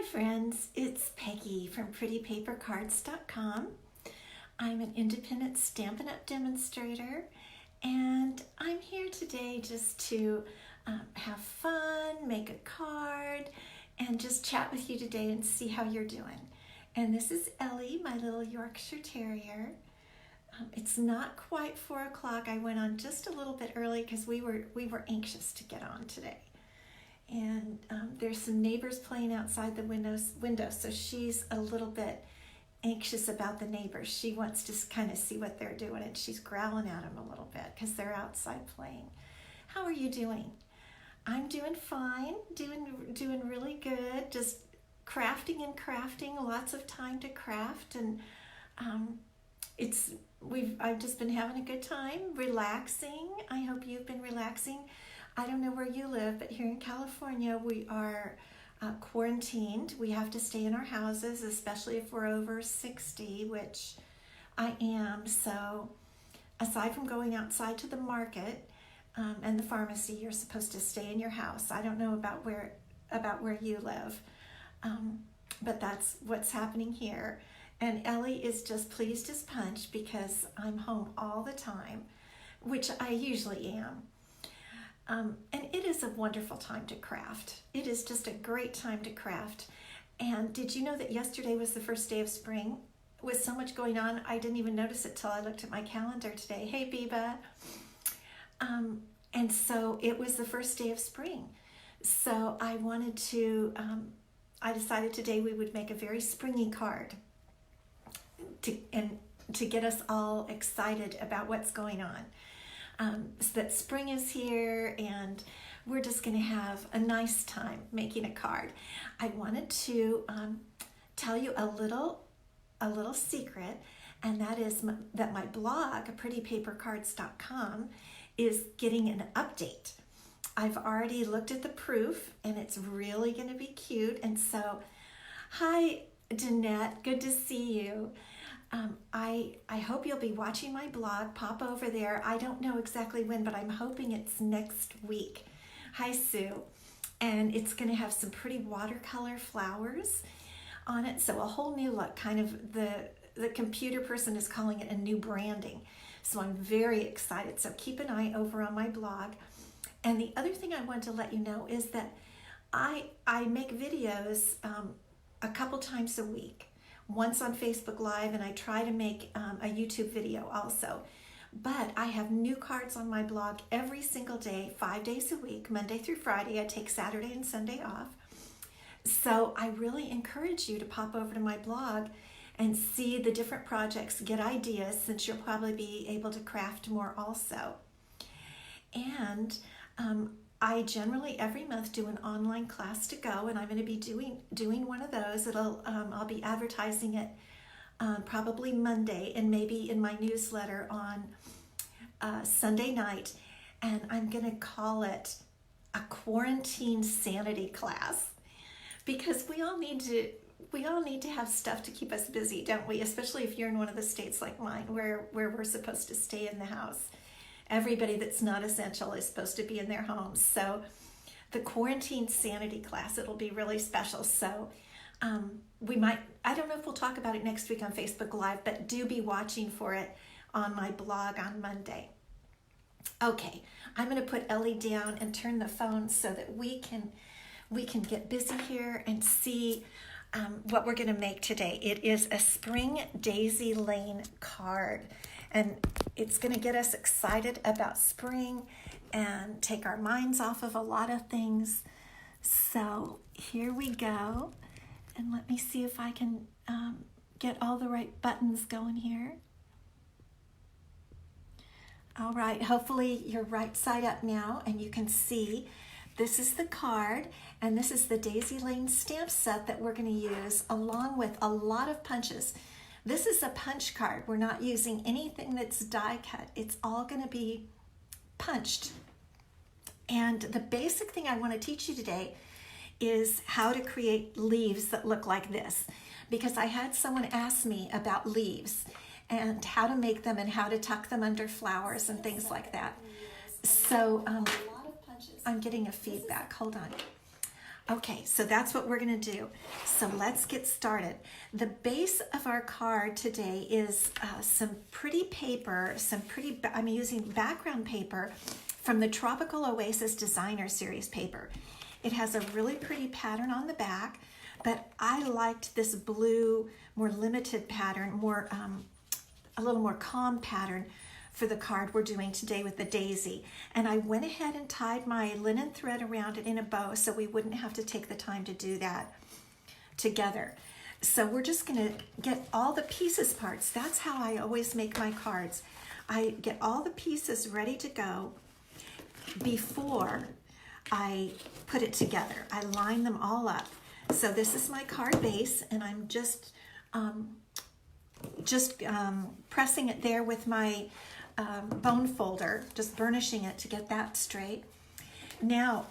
Hi friends, it's Peggy from prettypapercards.com. I'm an independent Stampin' Up demonstrator, and I'm here today just to have fun, make a card, and just chat with you today and see how you're doing. And this is Elie, my little Yorkshire Terrier. It's not quite 4 o'clock. I went on just a little bit early because we were anxious to get on today. And there's some neighbors playing outside the window, so she's a little bit anxious about the neighbors. She wants to kind of see what they're doing, and she's growling at them a little bit because they're outside playing. How are you doing? I'm doing fine, doing really good, just crafting, lots of time to craft, and I've just been having a good time, relaxing. I hope you've been relaxing. I don't know where you live, but here in California, we are quarantined. We have to stay in our houses, especially if we're over 60, which I am. So aside from going outside to the market and the pharmacy, you're supposed to stay in your house. I don't know about where you live, but that's what's happening here. And Elie is just pleased as punch because I'm home all the time, which I usually am. And it is a wonderful time to craft. It is just a great time to craft. And did you know that yesterday was the first day of spring? With so much going on, I didn't even notice it till I looked at my calendar today. Hey, Biba. And so it was the first day of spring. So I decided today we would make a very springy card to get us all excited about what's going on. So that spring is here, and we're just going to have a nice time making a card. I wanted to tell you a little secret, and that is that my blog, prettypapercards.com, is getting an update. I've already looked at the proof, and it's really going to be cute. And so, hi, Danette, good to see you. I hope you'll be watching my blog. Pop over there. I don't know exactly when, but I'm hoping it's next week. Hi, Sue. And it's going to have some pretty watercolor flowers on it. So a whole new look, kind of the computer person is calling it a new branding. So I'm very excited. So keep an eye over on my blog. And the other thing I want to let you know is that I make videos a couple times a week. Once on Facebook Live, and I try to make a YouTube video also. But I have new cards on my blog every single day, 5 days a week, Monday through Friday. I take Saturday and Sunday off. So I really encourage you to pop over to my blog and see the different projects, get ideas, since you'll probably be able to craft more also. And I generally every month do an online class to go, and I'm going to be doing one of those. I'll be advertising it probably Monday, and maybe in my newsletter on Sunday night. And I'm going to call it a quarantine sanity class, because we all need to have stuff to keep us busy, don't we? Especially if you're in one of the states like mine, where we're supposed to stay in the house. Everybody that's not essential is supposed to be in their homes. So the quarantine sanity class, it'll be really special. So I don't know if we'll talk about it next week on Facebook Live, but do be watching for it on my blog on Monday. Okay, I'm going to put Elie down and turn the phone so that we can get busy here and see what we're going to make today. It is a Spring Daisy Lane card. And it's going to get us excited about spring and take our minds off of a lot of things. So here we go. And let me see if I can get all the right buttons going here. All right, hopefully you're right side up now and you can see this is the card, and this is the Daisy Lane stamp set that we're going to use along with a lot of punches. This is a punch card. We're not using anything that's die cut. It's all going to be punched. And the basic thing I want to teach you today is how to create leaves that look like this, because I had someone ask me about leaves and how to make them and how to tuck them under flowers and things like that. So I'm getting a feedback. Hold on. Okay, so that's what we're going to do. So let's get started. The base of our card today is some pretty paper, I'm using background paper from the Tropical Oasis Designer Series paper. It has a really pretty pattern on the back, but I liked this blue, more limited pattern, a little more calm pattern for the card we're doing today with the daisy. And I went ahead and tied my linen thread around it in a bow so we wouldn't have to take the time to do that together. So we're just gonna get all the pieces parts. That's how I always make my cards. I get all the pieces ready to go before I put it together. I line them all up. So this is my card base, and I'm just pressing it there with my bone folder, just burnishing it to get that straight. Now,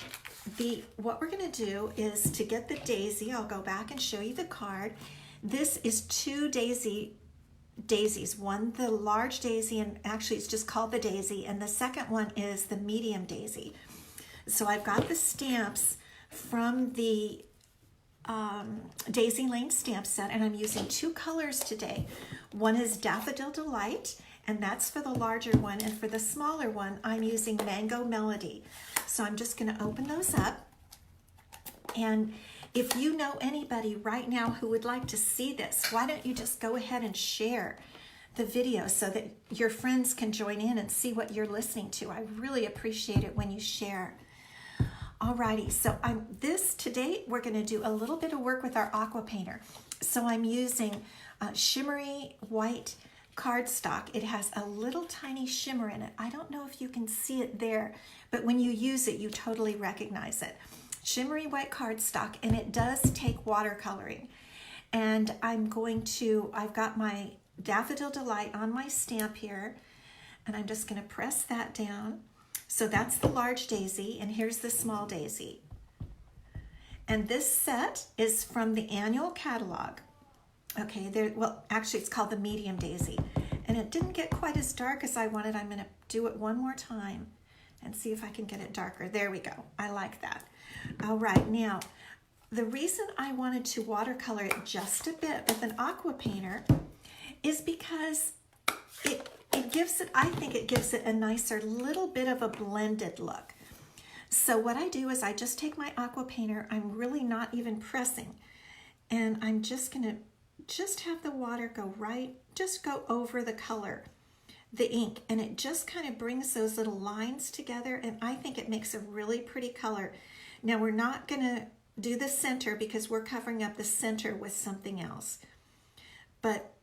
what we're going to do is to get the daisy, I'll go back and show you the card. This is two daisies, one the large daisy, and actually it's just called the daisy, and the second one is the medium daisy. So I've got the stamps from the Daisy Lane stamp set, and I'm using two colors today. One is Daffodil Delight, and that's for the larger one, and for the smaller one I'm using Mango Melody. So I'm just going to open those up, and if you know anybody right now who would like to see this, why don't you just go ahead and share the video so that your friends can join in and see what you're listening to. I really appreciate it when you share. Alrighty, so today we're going to do a little bit of work with our aqua painter. So I'm using shimmery white cardstock. It has a little tiny shimmer in it. I don't know if you can see it there, but when you use it, you totally recognize it. Shimmery white cardstock, and it does take watercoloring. And I've got my Daffodil Delight on my stamp here, and I'm just going to press that down. So that's the large daisy, and here's the small daisy. And this set is from the annual catalog. Okay, actually it's called the medium daisy. And it didn't get quite as dark as I wanted. I'm gonna do it one more time and see if I can get it darker. There we go, I like that. All right, now, the reason I wanted to watercolor it just a bit with an aqua painter is because I think it gives it a nicer little bit of a blended look. So what I do is I just take my aqua painter, I'm really not even pressing, and I'm just gonna have the water go over the color, the ink, and it just kind of brings those little lines together, and I think it makes a really pretty color. Now we're not gonna do the center because we're covering up the center with something else, but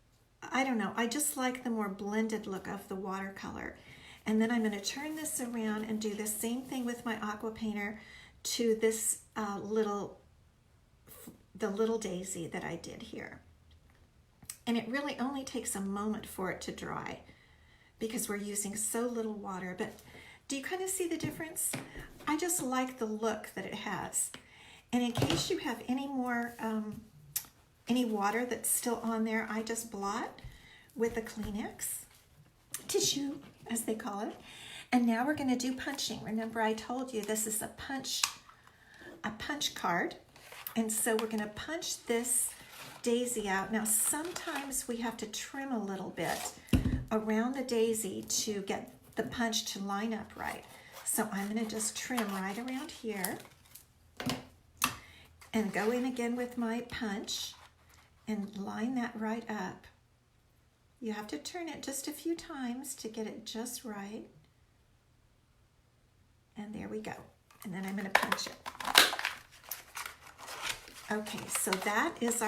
I don't know, I just like the more blended look of the watercolor. And then I'm going to turn this around and do the same thing with my aqua painter to this the little daisy that I did here. And it really only takes a moment for it to dry because we're using so little water. But do you kind of see the difference? I just like the look that it has. And in case you have any more any water that's still on there, I just blot with a Kleenex tissue, as they call it. And now we're going to do punching. Remember, I told you this is a punch card, and so we're going to punch this daisy out. Now sometimes we have to trim a little bit around the daisy to get the punch to line up right. So I'm going to just trim right around here and go in again with my punch and line that right up. You have to turn it just a few times to get it just right. And there we go. And then I'm going to punch it. Okay, so that is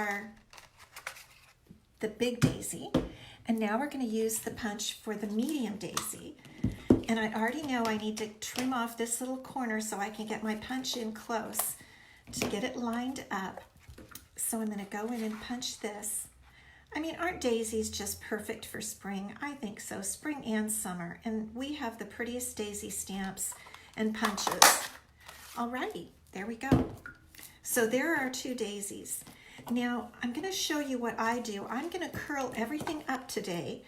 the big daisy. And now we're going to use the punch for the medium daisy. And I already know I need to trim off this little corner so I can get my punch in close to get it lined up. So I'm going to go in and punch this. I mean, aren't daisies just perfect for spring? I think so, spring and summer. And we have the prettiest daisy stamps and punches. Alrighty, there we go. So there are our two daisies. Now I'm going to show you what I do. I'm going to curl everything up today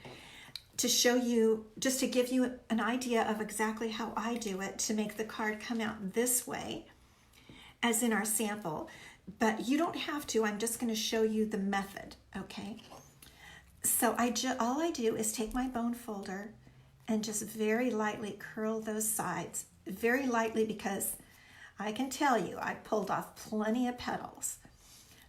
to show you, just to give you an idea of exactly how I do it to make the card come out this way. as in our sample, but you don't have to. I'm just going to show you the method, okay? So all I do is take my bone folder and just very lightly curl those sides. Very lightly, because I can tell you I pulled off plenty of petals.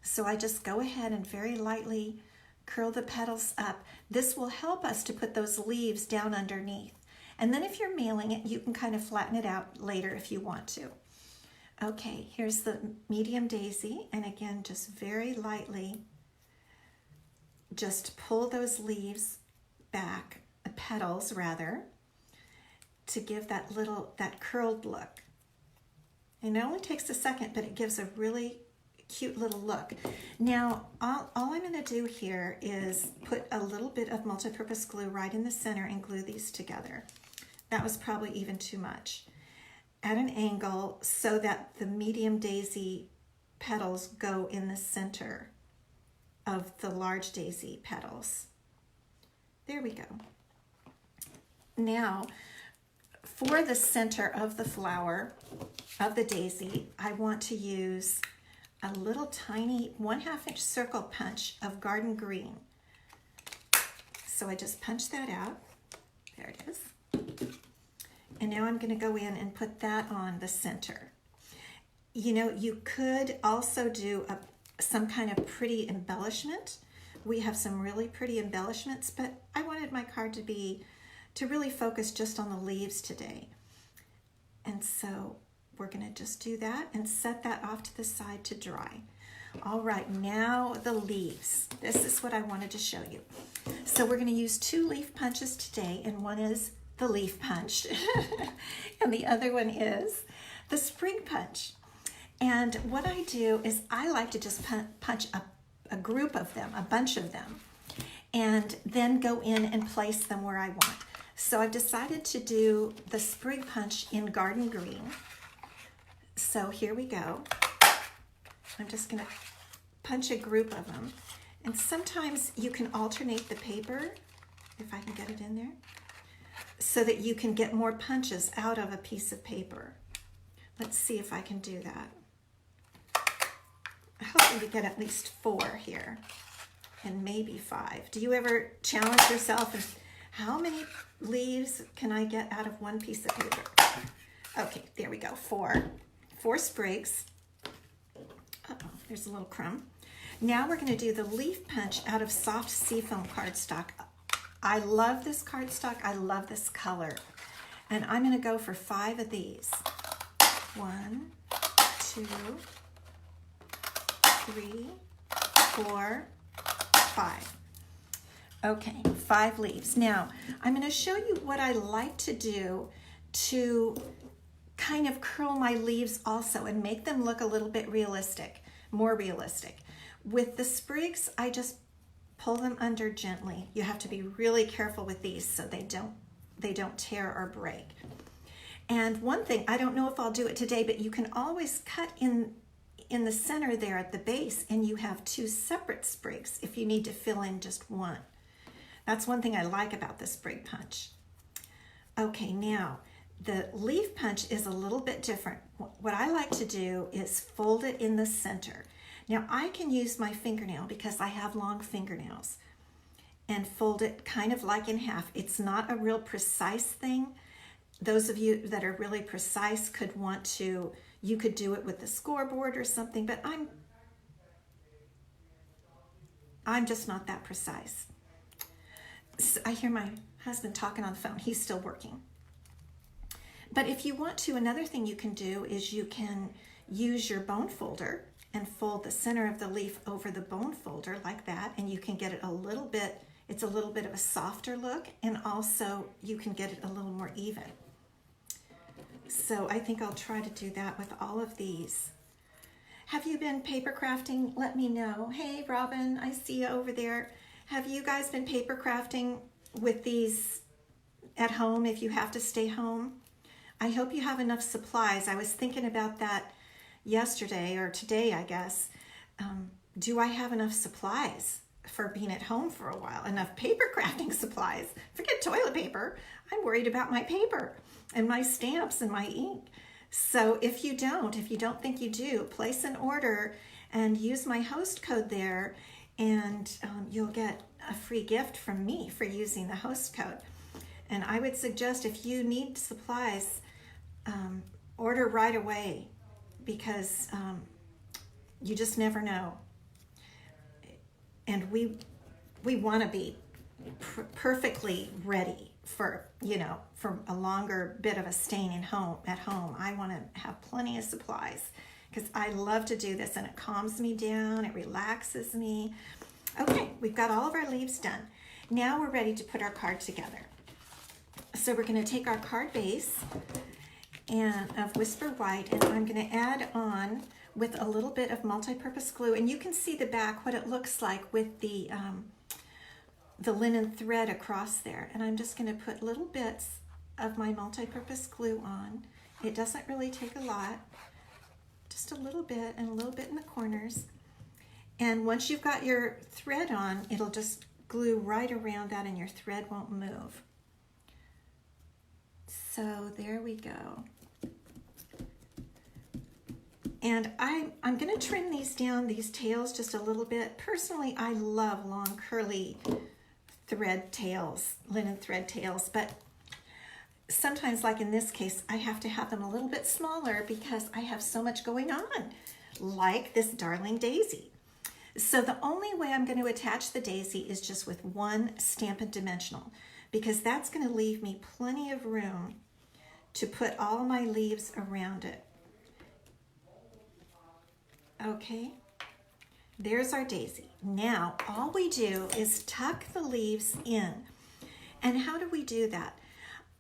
So I just go ahead and very lightly curl the petals up. This will help us to put those leaves down underneath. And then if you're mailing it, you can kind of flatten it out later if you want to. Okay, here's the medium daisy. And again, just very lightly, just pull those leaves back, petals rather, to give that curled look. And it only takes a second, but it gives a really cute little look. Now, all I'm going to do here is put a little bit of multi-purpose glue right in the center and glue these together. That was probably even too much. At an angle so that the medium daisy petals go in the center of the large daisy petals. There we go. Now, for the center of the flower of the daisy, I want to use a little tiny 1/2 inch circle punch of garden green. So I just punch that out. There it is. And now I'm going to go in and put that on the center. You know, you could also do some kind of pretty embellishment. We have some really pretty embellishments, but I wanted my card to really focus just on the leaves today. And so we're going to just do that and set that off to the side to dry. All right, now the leaves. This is what I wanted to show you. So we're going to use 2 leaf punches today, and one is the leaf punch and the other one is the spring punch. And what I do is I like to just punch a group of them, a bunch of them, and then go in and place them where I want. So I've decided to do the spring punch in garden green. So here we go. I'm just going to punch a group of them. And sometimes you can alternate the paper, if I can get it in there, so that you can get more punches out of a piece of paper. Let's see if I can do that. I hope we get at least 4 here, and maybe 5. Do you ever challenge yourself and how many leaves can I get out of one piece of paper? Okay, there we go, 4 sprigs. Uh-oh, there's a little crumb. Now we're going to do the leaf punch out of soft seafoam cardstock. I love this cardstock. I love this color. And I'm going to go for 5 of these. 1, 2, 3, 4, 5. Okay, 5 leaves. Now, I'm going to show you what I like to do to kind of curl my leaves also and make them look a little bit realistic, more realistic. With the sprigs, I just pull them under gently. You have to be really careful with these so they don't tear or break. And one thing, I don't know if I'll do it today, but you can always cut in the center there at the base, and you have 2 separate sprigs if you need to fill in just one. That's one thing I like about the sprig punch. Okay, now the leaf punch is a little bit different. What I like to do is fold it in the center. Now I can use my fingernail because I have long fingernails and fold it kind of like in half. It's not a real precise thing. Those of you that are really precise could want to, you could do it with the scoreboard or something, but I'm just not that precise. So I hear my husband talking on the phone. He's still working. But if you want to, another thing you can do is you can use your bone folder and fold the center of the leaf over the bone folder like that, and you can get it a little bit, it's a little bit of a softer look, and also you can get it a little more even. So I think I'll try to do that with all of these. Have you been paper crafting? Let me know. Hey, Robin, I see you over there. Have you guys been paper crafting with these at home if you have to stay home? I hope you have enough supplies. I was thinking about that yesterday or today, I guess. Do I have enough supplies for being at home for a while? Enough paper crafting supplies. Forget toilet paper. I'm worried about my paper and my stamps and my ink. So if you don't think you do, place an order and use my host code there, and you'll get a free gift from me for using the host code. And I would suggest, if you need supplies, order right away, because you just never know. And we want to be perfectly ready for, for a longer bit of a staying at home. I want to have plenty of supplies because I love to do this, and it calms me down, it relaxes me. Okay, we've got all of our leaves done. Now we're ready to put our card together. So we're going to take our card base and of Whisper White, and I'm going to add on with a little bit of multi-purpose glue, and you can see the back, what it looks like with the linen thread across there. And I'm just going to put little bits of my multi-purpose glue on. It doesn't really take a lot, just a little bit, and a little bit in the corners. And once you've got your thread on, it'll just glue right around that and your thread won't move. So there we go. And I'm going to trim these down, these tails, just a little bit. Personally, I love long curly thread tails, linen thread tails, but sometimes, like in this case, I have to have them a little bit smaller because I have so much going on, like this darling daisy. So the only way I'm going to attach the daisy is just with one Stampin' Dimensional, because that's going to leave me plenty of room to put all my leaves around it. Okay, there's our daisy. Now all we do is tuck the leaves in. And how do we do that?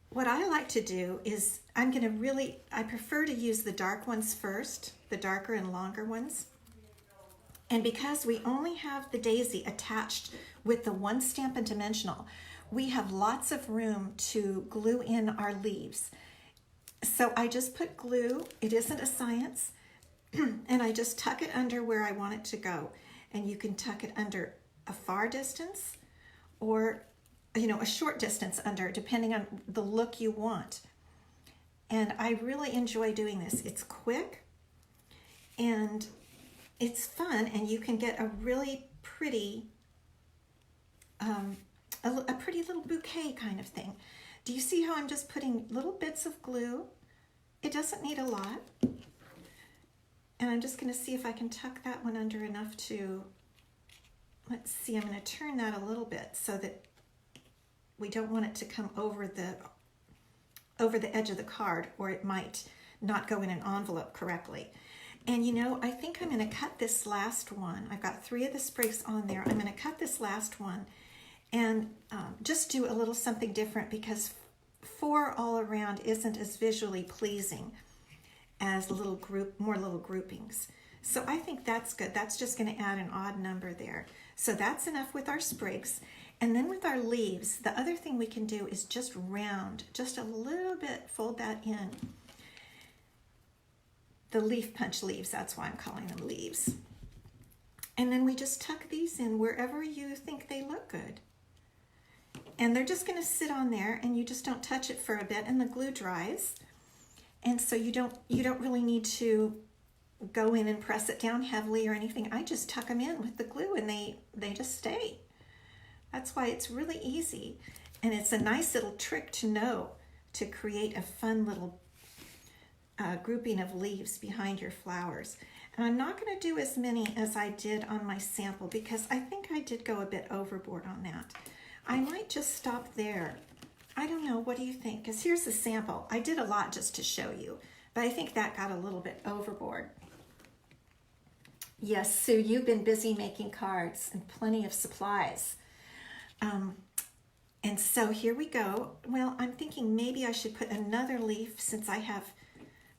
What I like to do is I prefer to use the dark ones first, the darker and longer ones. And because we only have the daisy attached with the one Stampin' Dimensional, we have lots of room to glue in our leaves. So I just put glue, it isn't a science, and I just tuck it under where I want it to go. And you can tuck it under a far distance or, a short distance under, depending on the look you want. And I really enjoy doing this. It's quick and it's fun, and you can get a really pretty, a pretty little bouquet kind of thing. Do you see how I'm just putting little bits of glue? It doesn't need a lot. And I'm just going to see if I can tuck that one under enough to, let's see, I'm going to turn that a little bit so that we don't want it to come over the edge of the card, or it might not go in an envelope correctly. And I think I'm going to cut this last one. I've got 3 of the sprigs on there. I'm going to cut this last one and just do a little something different, because 4 all around isn't as visually pleasing as more little groupings. So I think that's good. That's just going to add an odd number there. So that's enough with our sprigs. And then with our leaves, the other thing we can do is just round, just a little bit, fold that in. The leaf punch leaves, that's why I'm calling them leaves. And then we just tuck these in wherever you think they look good. And they're just going to sit on there, and you just don't touch it for a bit, and the glue dries. And so you don't really need to go in and press it down heavily or anything. I just tuck them in with the glue, and they just stay. That's why it's really easy. And it's a nice little trick to know to create a fun little grouping of leaves behind your flowers. And I'm not going to do as many as I did on my sample, because I think I did go a bit overboard on that. I might just stop there. I don't know, what do you think? Because here's the sample. I did a lot just to show you, but I think that got a little bit overboard. Yes, Sue, you've been busy making cards and plenty of supplies. And so here we go. Well, I'm thinking maybe I should put another leaf, since I have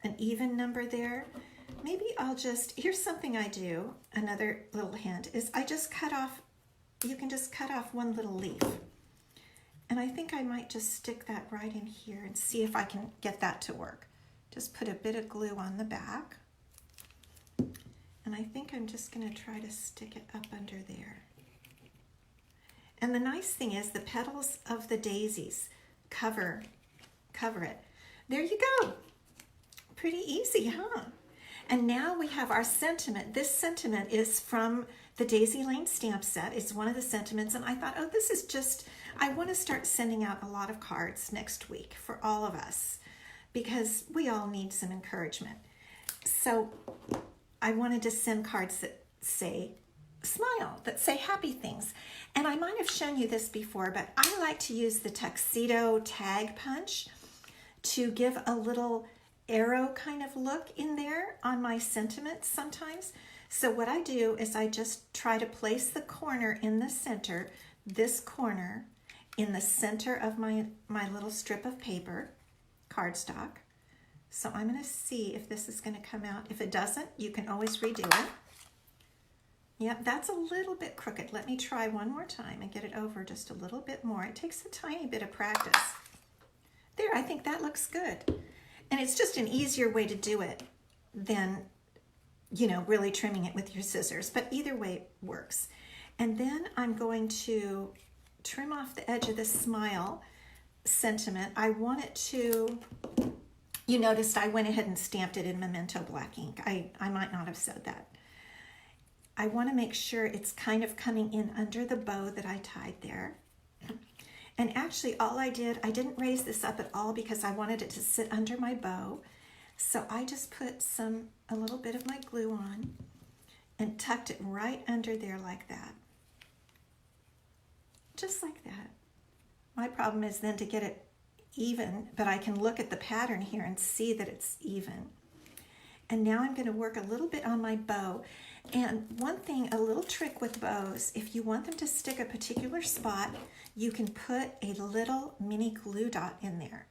an even number there. Maybe I'll here's something I do, another little hint, is I just cut off, you can just cut off one little leaf. And I think I might just stick that right in here and see if I can get that to work. Just put a bit of glue on the back. And I think I'm just going to try to stick it up under there. And the nice thing is the petals of the daisies cover it. There you go. Pretty easy, huh? And now we have our sentiment. This sentiment is from the Daisy Lane stamp set. It's one of the sentiments, and I thought, oh, this is just, I want to start sending out a lot of cards next week for all of us because we all need some encouragement. So I wanted to send cards that say smile, that say happy things. And I might have shown you this before, but I like to use the tuxedo tag punch to give a little arrow kind of look in there on my sentiments sometimes. So what I do is I just try to place the corner in the center, this corner in the center of my little strip of paper, cardstock. So I'm going to see if this is going to come out. If it doesn't, you can always redo it. Yep, that's a little bit crooked. Let me try one more time and get it over just a little bit more. It takes a tiny bit of practice. There, I think that looks good. And it's just an easier way to do it than, you know, really trimming it with your scissors. But either way works. And then I'm going to trim off the edge of the smile sentiment. I want it to, you noticed I went ahead and stamped it in Memento black ink. I might not have said that. I want to make sure it's kind of coming in under the bow that I tied there. And actually all I didn't raise this up at all because I wanted it to sit under my bow. So I just put a little bit of my glue on and tucked it right under there like that. Just like that. My problem is then to get it even, but I can look at the pattern here and see that it's even. And now I'm going to work a little bit on my bow. And one thing, a little trick with bows, if you want them to stick a particular spot, you can put a little mini glue dot in there.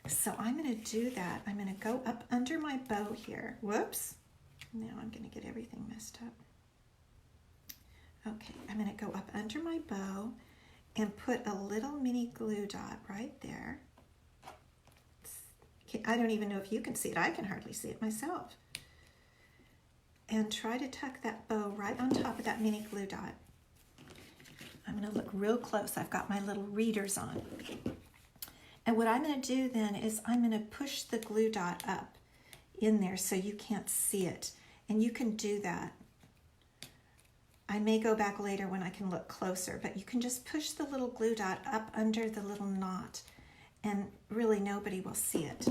So I'm going to do that. I'm going to go up under my bow here. Whoops. Now I'm going to get everything messed up. Okay, I'm going to go up under my bow and put a little mini glue dot right there. I don't even know if you can see it. I can hardly see it myself. And try to tuck that bow right on top of that mini glue dot. I'm going to look real close. I've got my little readers on. And what I'm going to do then is I'm going to push the glue dot up in there so you can't see it. And you can do that. I may go back later when I can look closer, but you can just push the little glue dot up under the little knot and really nobody will see it.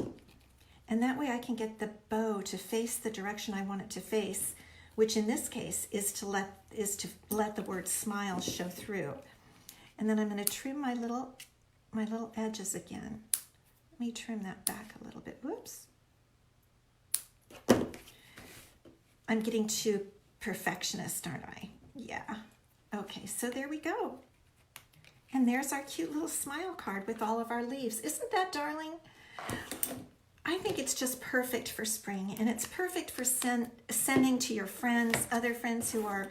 And that way I can get the bow to face the direction I want it to face, which in this case is to let the word smile show through. And then I'm going to trim my little edges again. Let me trim that back a little bit. Whoops. I'm getting too perfectionist, aren't I? Yeah. Okay, so there we go. And there's our cute little smile card with all of our leaves. Isn't that darling? I think it's just perfect for spring, and it's perfect for sending to your friends, other friends who are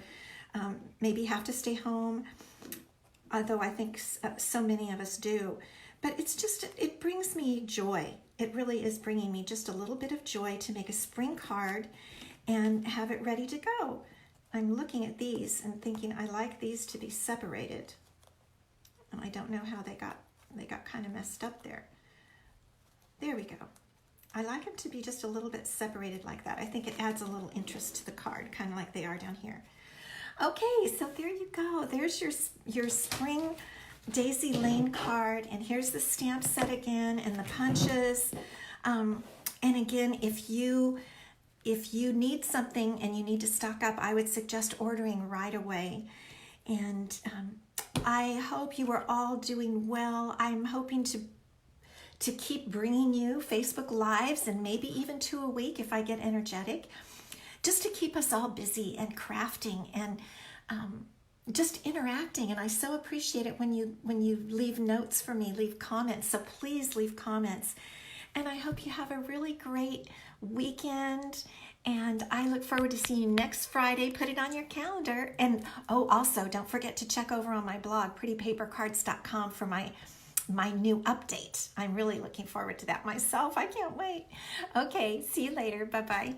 maybe have to stay home, although I think so many of us do. But it's just, it brings me joy. It really is bringing me just a little bit of joy to make a spring card and have it ready to go. I'm looking at these and thinking I like these to be separated. And I don't know how they got kind of messed up there. There we go. I like them to be just a little bit separated like that. I think it adds a little interest to the card, kind of like they are down here. Okay, so there you go. There's your spring Daisy Lane card, and here's the stamp set again and the punches. And again, if you need something and you need to stock up, I would suggest ordering right away. And I hope you are all doing well. I'm hoping to keep bringing you Facebook Lives and maybe even 2 a week if I get energetic, just to keep us all busy and crafting and just interacting. And I so appreciate it when you leave notes for me, leave comments. So please leave comments. And I hope you have a really great weekend. And I look forward to seeing you next Friday. Put it on your calendar. And oh, also don't forget to check over on my blog, prettypapercards.com, for my new update. I'm really looking forward to that myself. I can't wait. Okay, see you later. Bye-bye.